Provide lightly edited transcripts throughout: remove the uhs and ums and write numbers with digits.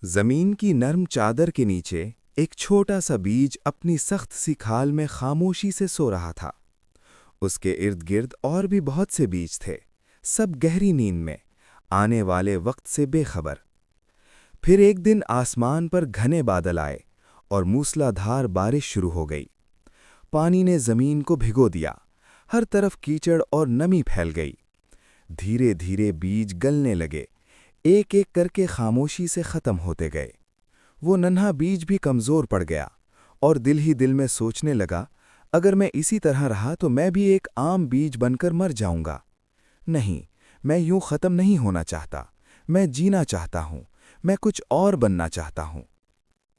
زمین کی نرم چادر کے نیچے ایک چھوٹا سا بیج اپنی سخت سی کھال میں خاموشی سے سو رہا تھا۔ اس کے ارد گرد اور بھی بہت سے بیج تھے، سب گہری نیند میں، آنے والے وقت سے بے خبر۔ پھر ایک دن آسمان پر گھنے بادل آئے اور موسلا دھار بارش شروع ہو گئی۔ پانی نے زمین کو بھگو دیا، ہر طرف کیچڑ اور نمی پھیل گئی۔ دھیرے دھیرے بیج گلنے لگے، ایک ایک کر کے خاموشی سے ختم ہوتے گئے۔ وہ ننھا بیج بھی کمزور پڑ گیا اور دل ہی دل میں سوچنے لگا، اگر میں اسی طرح رہا تو میں بھی ایک عام بیج بن کر مر جاؤں گا۔ نہیں، میں یوں ختم نہیں ہونا چاہتا، میں جینا چاہتا ہوں، میں کچھ اور بننا چاہتا ہوں۔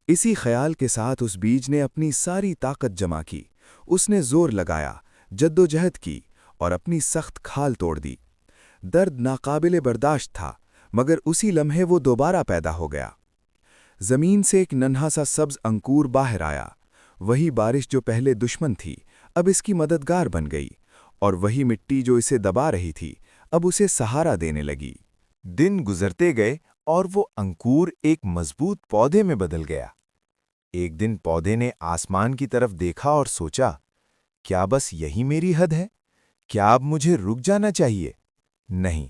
اسی خیال کے ساتھ اس بیج نے اپنی ساری طاقت جمع کی، اس نے زور لگایا، جدوجہد کی اور اپنی سخت کھال توڑ دی۔ درد ناقابل برداشت تھا، مگر اسی لمحے وہ دوبارہ پیدا ہو گیا۔ زمین سے ایک ننھا سا سبز انکور باہر آیا، وہی بارش جو پہلے دشمن تھی اب اس کی مددگار بن گئی، اور وہی مٹی جو اسے دبا رہی تھی اب اسے سہارا دینے لگی۔ دن گزرتے گئے اور وہ انکور ایک مضبوط پودے میں بدل گیا۔ ایک دن پودے نے آسمان کی طرف دیکھا اور سوچا، کیا بس یہی میری حد ہے؟ کیا اب مجھے رک جانا چاہیے؟ نہیں،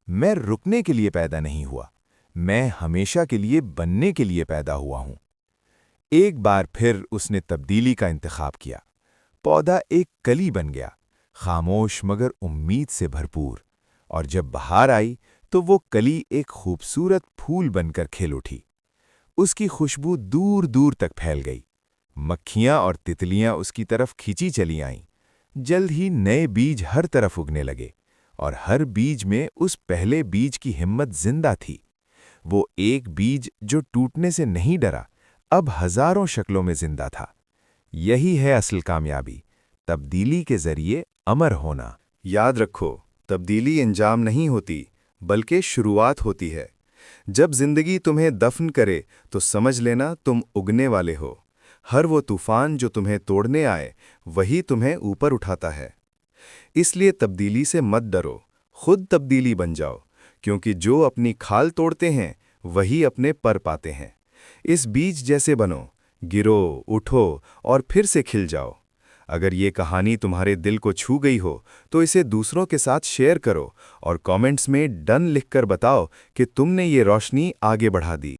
میں رکنے کے لیے پیدا نہیں ہوا، میں ہمیشہ کے لیے بننے کے لیے پیدا ہوا ہوں۔ ایک بار پھر اس نے تبدیلی کا انتخاب کیا۔ پودا ایک کلی بن گیا، خاموش مگر امید سے بھرپور، اور جب بہار آئی تو وہ کلی ایک خوبصورت پھول بن کر کھل اٹھی۔ اس کی خوشبو دور دور تک پھیل گئی، مکھیاں اور تتلیاں اس کی طرف کھینچی چلی آئیں۔ جلد ہی نئے بیج ہر طرف اگنے لگے، اور ہر بیج میں اس پہلے بیج کی ہمت زندہ تھی۔ وہ ایک بیج جو ٹوٹنے سے نہیں ڈرا، اب ہزاروں شکلوں میں زندہ تھا۔ یہی ہے اصل کامیابی، تبدیلی کے ذریعے امر ہونا۔ یاد رکھو، تبدیلی انجام نہیں ہوتی، بلکہ شروعات ہوتی ہے۔ جب زندگی تمہیں دفن کرے تو سمجھ لینا تم اگنے والے ہو۔ ہر وہ طوفان جو تمہیں توڑنے آئے، وہی تمہیں اوپر اٹھاتا ہے۔ اس لیے تبدیلی سے مت ڈرو، خود تبدیلی بن جاؤ، کیونکہ جو اپنی کھال توڑتے ہیں وہی اپنے پر پاتے ہیں۔ اس بیج جیسے بنو، گرو، اٹھو اور پھر سے کھل جاؤ۔ اگر یہ کہانی تمہارے دل کو چھو گئی ہو تو اسے دوسروں کے ساتھ شیئر کرو اور کامنٹس میں ڈن لکھ کر بتاؤ کہ تم نے یہ روشنی آگے بڑھا دی۔